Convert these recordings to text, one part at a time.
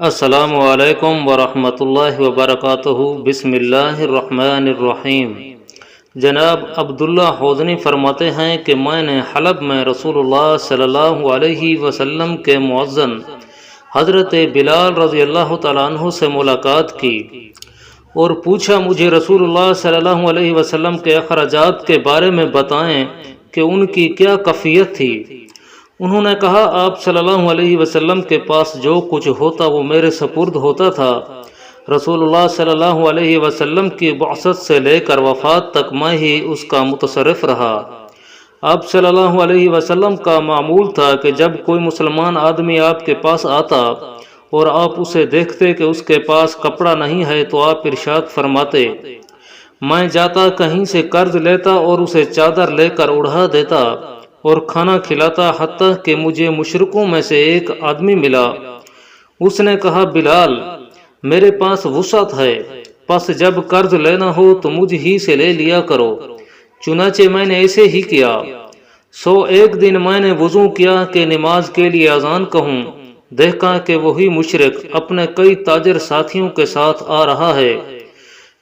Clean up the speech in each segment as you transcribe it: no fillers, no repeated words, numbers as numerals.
السلام علیکم ورحمۃ اللہ وبرکاتہ۔ بسم اللہ الرحمن الرحیم۔ جناب عبداللہ حوزنی فرماتے ہیں کہ میں نے حلب میں رسول اللہ صلی اللہ علیہ وسلم کے مؤذن حضرت بلال رضی اللہ تعالیٰ عنہ سے ملاقات کی اور پوچھا مجھے رسول اللہ صلی اللہ علیہ وسلم کے اخراجات کے بارے میں بتائیں کہ ان کی کیا کیفیت تھی۔ انہوں نے کہا آپ صلی اللہ علیہ وسلم کے پاس جو کچھ ہوتا وہ میرے سپرد ہوتا تھا۔ رسول اللہ صلی اللہ علیہ وسلم کی بعثت سے لے کر وفات تک میں ہی اس کا متصرف رہا۔ آپ صلی اللہ علیہ وسلم کا معمول تھا کہ جب کوئی مسلمان آدمی آپ کے پاس آتا اور آپ اسے دیکھتے کہ اس کے پاس کپڑا نہیں ہے تو آپ ارشاد فرماتے، میں جاتا کہیں سے قرض لیتا اور اسے چادر لے کر اڑھا دیتا اور کھانا کھلاتا، حتیٰ کہ مجھے مشرکوں میں سے ایک آدمی ملا۔ اس نے کہا بلال میرے پاس وسعت ہے، پس جب قرض لینا ہو تو مجھ ہی سے لے لیا کرو۔ چنانچہ میں نے ایسے ہی کیا۔ ایک دن میں نے وضو کیا کہ نماز کے لیے اذان کہوں، دیکھا کہ وہی مشرک اپنے کئی تاجر ساتھیوں کے ساتھ آ رہا ہے۔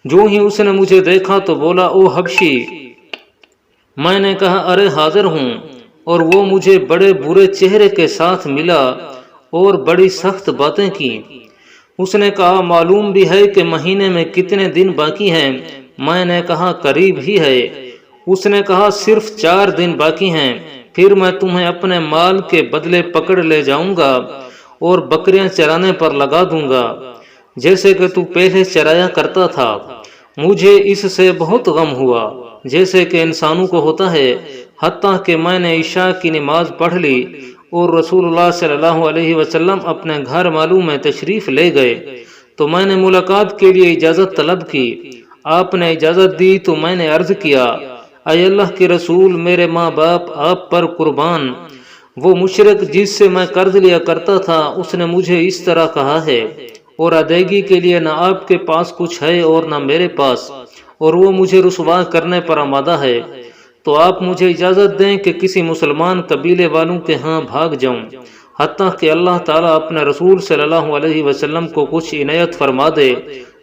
جو ہی اس نے مجھے دیکھا تو بولا او حبشی۔ میں نے کہا ارے حاضر ہوں، اور وہ مجھے بڑے برے چہرے کے ساتھ ملا اور بڑی سخت باتیں کی۔ اس نے کہا معلوم بھی ہے کہ مہینے میں کتنے دن باقی ہیں؟ میں نے کہا قریب ہی ہے۔ اس نے کہا صرف 4 دن باقی ہیں، پھر میں تمہیں اپنے مال کے بدلے پکڑ لے جاؤں گا اور بکریاں چرانے پر لگا دوں گا جیسے کہ تو پہلے چرایا کرتا تھا۔ مجھے اس سے بہت غم ہوا جیسے کہ انسانوں کو ہوتا ہے، حتیٰ کہ میں نے عشاء کی نماز پڑھ لی اور رسول اللہ صلی اللہ علیہ وسلم اپنے گھر معلوم میں تشریف لے گئے تو میں نے ملاقات کے لیے اجازت طلب کی۔ آپ نے اجازت دی تو میں نے عرض کیا اے اللہ کے رسول، میرے ماں باپ آپ پر قربان، وہ مشرک جس سے میں قرض لیا کرتا تھا اس نے مجھے اس طرح کہا ہے، اور ادائیگی کے لیے نہ آپ کے پاس کچھ ہے اور نہ میرے پاس، اور وہ مجھے رسوا کرنے پر آمادہ ہے، تو آپ مجھے اجازت دیں کہ کسی مسلمان قبیلے والوں کے ہاں بھاگ جاؤں، حتیٰ کہ اللہ تعالیٰ اپنے رسول صلی اللہ علیہ وسلم کو کچھ عنایت فرما دے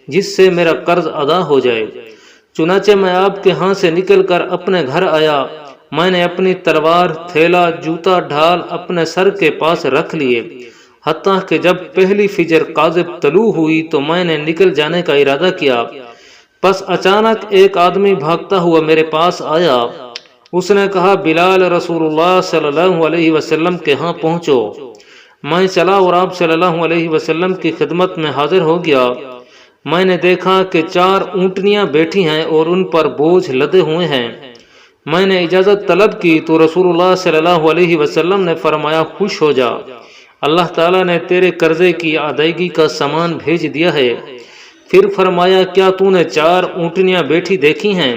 جس سے میرا قرض ادا ہو جائے۔ چنانچہ میں آپ کے ہاں سے نکل کر اپنے گھر آیا۔ میں نے اپنی تلوار، تھیلا، جوتا، ڈھال اپنے سر کے پاس رکھ لیے، حتیٰ کہ جب پہلی فجر کاذب طلوع ہوئی تو میں نے نکل جانے کا ارادہ کیا۔ پس اچانک ایک آدمی بھاگتا ہوا میرے پاس آیا۔ اس نے کہا بلال رسول اللہ صلی اللہ علیہ وسلم کے ہاں پہنچو۔ میں چلا اور آپ صلی اللہ علیہ وسلم کی خدمت میں حاضر ہو گیا۔ میں نے دیکھا کہ 4 اونٹنیاں بیٹھی ہیں اور ان پر بوجھ لدے ہوئے ہیں۔ میں نے اجازت طلب کی تو رسول اللہ صلی اللہ علیہ وسلم نے فرمایا خوش ہو جا، اللہ تعالیٰ نے تیرے قرضے کی ادائیگی کا سامان بھیج دیا ہے۔ پھر فرمایا کیا تو نے 4 اونٹنیاں بیٹھی دیکھی ہیں؟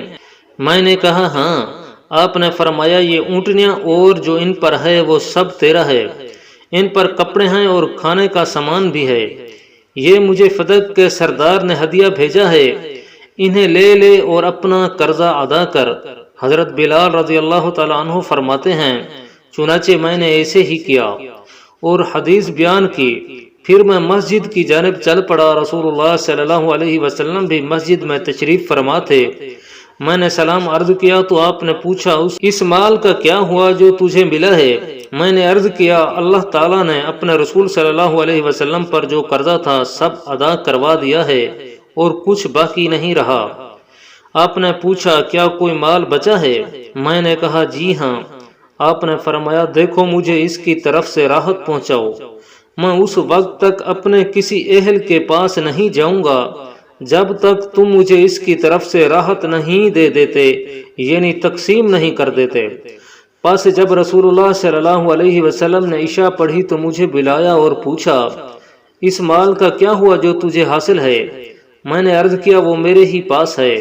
میں نے کہا ہاں۔ آپ نے فرمایا یہ اونٹنیاں اور جو ان پر ہے وہ سب تیرا ہے، ان پر کپڑے ہیں اور کھانے کا سامان بھی ہے، یہ مجھے فدق کے سردار نے ہدیہ بھیجا ہے، انہیں لے لے اور اپنا قرضہ ادا کر۔ حضرت بلال رضی اللہ تعالیٰ عنہ فرماتے ہیں چنانچہ میں نے ایسے ہی کیا اور حدیث بیان کی۔ پھر میں مسجد کی جانب چل پڑا۔ رسول اللہ صلی اللہ علیہ وسلم بھی مسجد میں تشریف فرما تھے۔ میں نے سلام عرض کیا تو آپ نے پوچھا اس مال کا کیا ہوا جو تجھے ملا ہے؟ میں نے عرض کیا اللہ تعالیٰ نے اپنے رسول صلی اللہ علیہ وسلم پر جو قرضہ تھا سب ادا کروا دیا ہے اور کچھ باقی نہیں رہا۔ آپ نے پوچھا کیا کوئی مال بچا ہے؟ میں نے کہا جی ہاں۔ آپ نے فرمایا دیکھو مجھے اس کی طرف سے راحت پہنچاؤ، میں اس وقت تک اپنے کسی اہل کے پاس نہیں جاؤں گا جب تک تم مجھے اس کی طرف سے راحت نہیں دے دیتے، یعنی تقسیم نہیں کر دیتے۔ پس جب رسول اللہ صلی اللہ علیہ وسلم نے عشاء پڑھی تو مجھے بلایا اور پوچھا اس مال کا کیا ہوا جو تجھے حاصل ہے؟ میں نے عرض کیا وہ میرے ہی پاس ہے،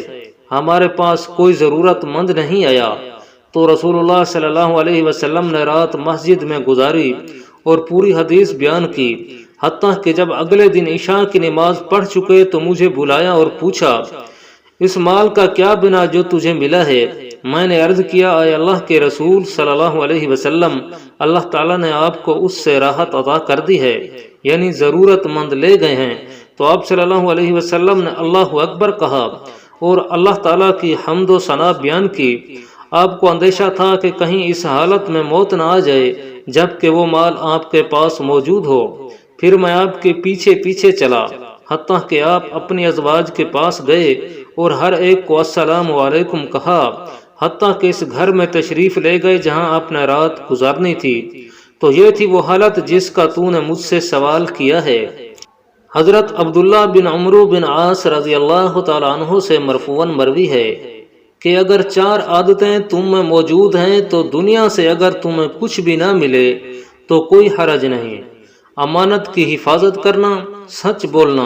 ہمارے پاس کوئی ضرورت مند نہیں آیا۔ تو رسول اللہ صلی اللہ علیہ وسلم نے رات مسجد میں گزاری اور پوری حدیث بیان کی، حتیٰ کہ جب اگلے دن عشاء کی نماز پڑھ چکے تو مجھے بلایا اور پوچھا اس مال کا کیا بنا جو تجھے ملا ہے؟ میں نے عرض کیا اے اللہ کے رسول صلی اللہ علیہ وسلم، اللہ تعالیٰ نے آپ کو اس سے راحت عطا کر دی ہے، یعنی ضرورت مند لے گئے ہیں۔ تو آپ صلی اللہ علیہ وسلم نے اللہ اکبر کہا اور اللہ تعالیٰ کی حمد و ثنا بیان کی۔ آپ کو اندیشہ تھا کہ کہیں اس حالت میں موت نہ آ جائے جب کہ وہ مال آپ کے پاس موجود ہو۔ پھر میں آپ کے پیچھے پیچھے چلا حتیٰ کہ آپ اپنی ازواج کے پاس گئے اور ہر ایک کو السلام علیکم کہا، حتیٰ کہ اس گھر میں تشریف لے گئے جہاں آپ نے رات گزارنی تھی۔ تو یہ تھی وہ حالت جس کا تو نے مجھ سے سوال کیا ہے۔ حضرت عبداللہ بن عمرو بن عاص رضی اللہ تعالیٰ عنہ سے مرفوعاً مروی ہے کہ اگر 4 عادتیں تم میں موجود ہیں تو دنیا سے اگر تمہیں کچھ بھی نہ ملے تو کوئی حرج نہیں۔ امانت کی حفاظت کرنا، سچ بولنا،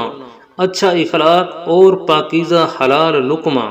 اچھا اخلاق اور پاکیزہ حلال لقمہ۔